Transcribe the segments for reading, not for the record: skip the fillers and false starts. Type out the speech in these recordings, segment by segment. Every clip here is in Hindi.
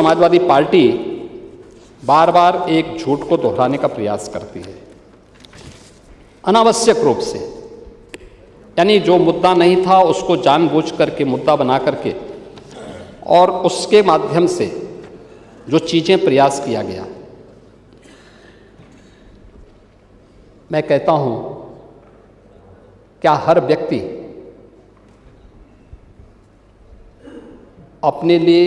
समाजवादी पार्टी बार बार एक झूठ को दोहराने का प्रयास करती है अनावश्यक रूप से, यानी जो मुद्दा नहीं था उसको जानबूझ करके मुद्दा बना करके और उसके माध्यम से जो चीज़ें प्रयास किया गया। मैं कहता हूं, क्या हर व्यक्ति अपने लिए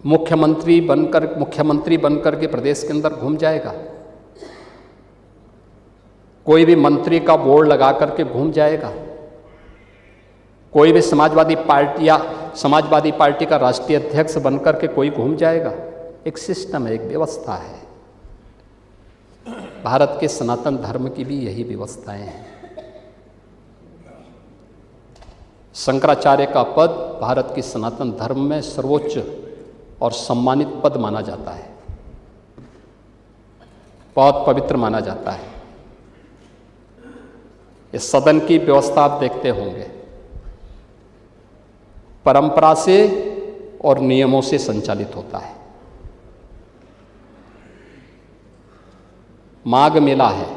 मुख्यमंत्री बनकर के प्रदेश के अंदर घूम जाएगा? कोई भी मंत्री का बोर्ड लगा करके घूम जाएगा? कोई भी समाजवादी पार्टी का राष्ट्रीय अध्यक्ष बनकर के कोई घूम जाएगा? एक सिस्टम है, एक व्यवस्था है। भारत के सनातन धर्म की भी यही व्यवस्थाएं हैं। शंकराचार्य का पद भारत की सनातन धर्म में सर्वोच्च और सम्मानित पद माना जाता है, बहुत पवित्र माना जाता है। इस सदन की व्यवस्था आप देखते होंगे, परंपरा से और नियमों से संचालित होता है। माघ मेला है,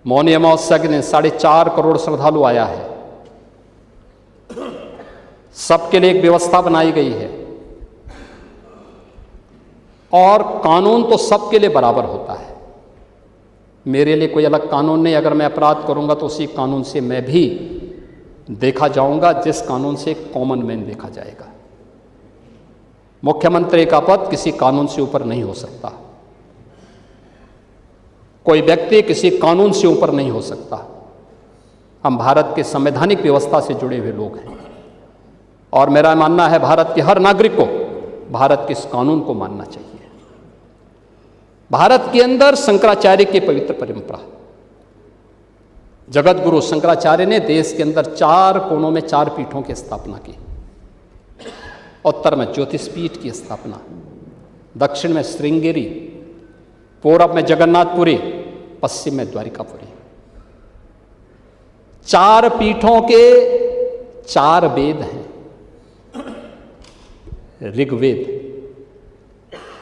मौनी अमावस्या के दिन 4.5 करोड़ श्रद्धालु आया है। सबके लिए एक व्यवस्था बनाई गई है और कानून तो सबके लिए बराबर होता है। मेरे लिए कोई अलग कानून नहीं। अगर मैं अपराध करूंगा तो उसी कानून से मैं भी देखा जाऊंगा, जिस कानून से कॉमन मैन देखा जाएगा। मुख्यमंत्री का पद किसी कानून से ऊपर नहीं हो सकता। कोई व्यक्ति किसी कानून से ऊपर नहीं हो सकता। हम भारत के संवैधानिक व्यवस्था से जुड़े हुए लोग हैं और मेरा मानना है भारत के हर नागरिक को भारत के इस कानून को मानना चाहिए। भारत के अंदर शंकराचार्य की पवित्र परंपरा, जगत गुरु शंकराचार्य ने देश के अंदर 4 कोनों में 4 पीठों की स्थापना की। उत्तर में ज्योतिषपीठ की स्थापना, दक्षिण में श्रृंगेरी, पूरब में जगन्नाथपुरी, पश्चिम में द्वारिकापुरी। 4 पीठों के 4 वेद हैं, ऋग्वेद,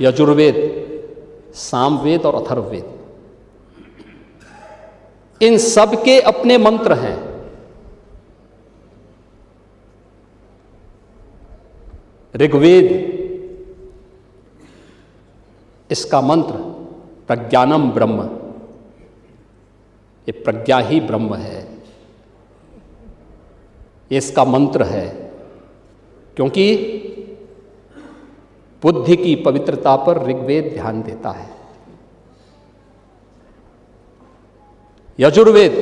यजुर्वेद, सामवेद और अथर्ववेद। इन सब के अपने मंत्र हैं। ऋग्वेद, इसका मंत्र प्रज्ञानम ब्रह्म, ये प्रज्ञा ही ब्रह्म है, ये इसका मंत्र है। क्योंकि बुद्धि की पवित्रता पर ऋग्वेद ध्यान देता है। यजुर्वेद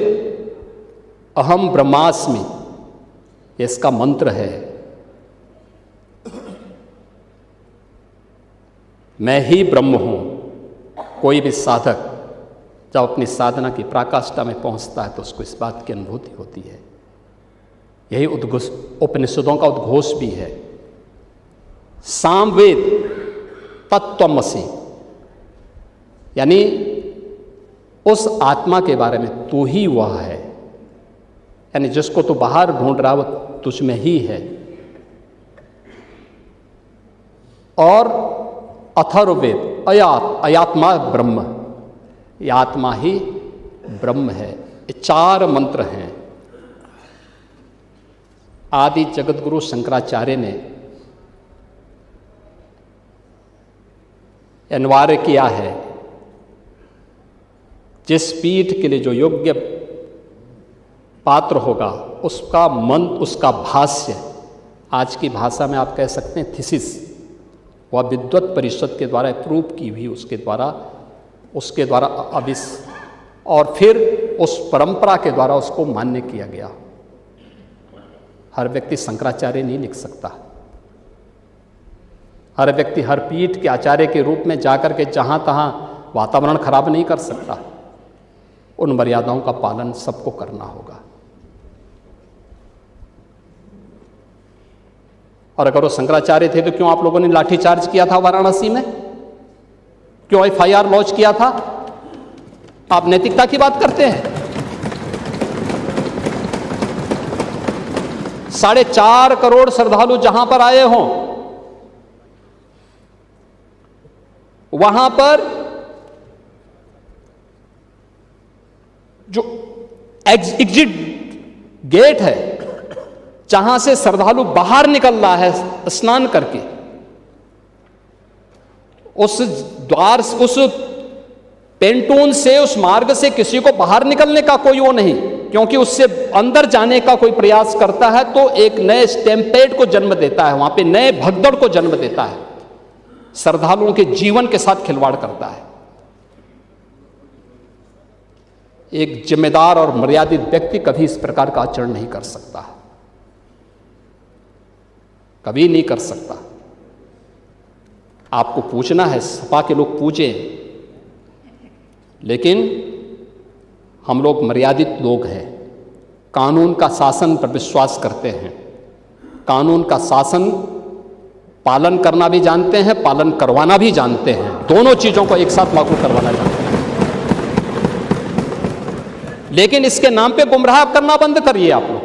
अहम ब्रह्मास्मि, ये इसका मंत्र है, मैं ही ब्रह्म हूं। कोई भी साधक जब अपनी साधना की पराकाष्ठा में पहुंचता है तो उसको इस बात की अनुभूति होती है। यही उपनिषदों का उद्घोष भी है। सामवेद तत्त्वमसि, यानी उस आत्मा के बारे में तू ही वह है, यानी जिसको तू बाहर ढूंढ रहा है वो तुझ में ही है। और अथर्ववेद अयात्मा ब्रह्म, ये आत्मा ही ब्रह्म है। ये 4 मंत्र हैं। आदि जगत गुरु शंकराचार्य ने अनिवार्य किया है, जिस पीठ के लिए जो योग्य पात्र होगा उसका मंत्र, उसका भाष्य, आज की भाषा में आप कह सकते हैं थीसिस, वह विद्वत परिषद के द्वारा अप्रूव की हुई, उसके द्वारा और फिर उस परंपरा के द्वारा उसको मान्य किया गया। हर व्यक्ति शंकराचार्य नहीं लिख सकता। हर व्यक्ति हर पीठ के आचार्य के रूप में जाकर के जहां तहां वातावरण खराब नहीं कर सकता। उन मर्यादाओं का पालन सबको करना होगा। और अगर वो शंकराचार्य थे तो क्यों आप लोगों ने लाठीचार्ज किया था वाराणसी में? क्यों एफआईआर लॉन्च किया था? आप नैतिकता की बात करते हैं। 4.5 करोड़ श्रद्धालु जहां पर आए हों, वहां पर जो एग्जिट गेट है, जहां से श्रद्धालु बाहर निकल रहा है स्नान करके, उस द्वार, उस पेंटून से, उस मार्ग से किसी को बाहर निकलने का कोई वो नहीं, क्योंकि उससे अंदर जाने का कोई प्रयास करता है तो एक नए स्टैम्पेड को जन्म देता है, वहां पे नए भगदड़ को जन्म देता है, श्रद्धालुओं के जीवन के साथ खिलवाड़ करता है। एक जिम्मेदार और मर्यादित व्यक्ति कभी इस प्रकार का आचरण नहीं कर सकता, कभी नहीं कर सकता। आपको पूछना है, सपा के लोग पूछें, लेकिन हम लोग मर्यादित लोग हैं, कानून का शासन पर विश्वास करते हैं, कानून का शासन पालन करना भी जानते हैं, पालन करवाना भी जानते हैं, दोनों चीजों को एक साथ लागू करवाना जानते हैं। लेकिन इसके नाम पे गुमराह करना बंद करिए आप।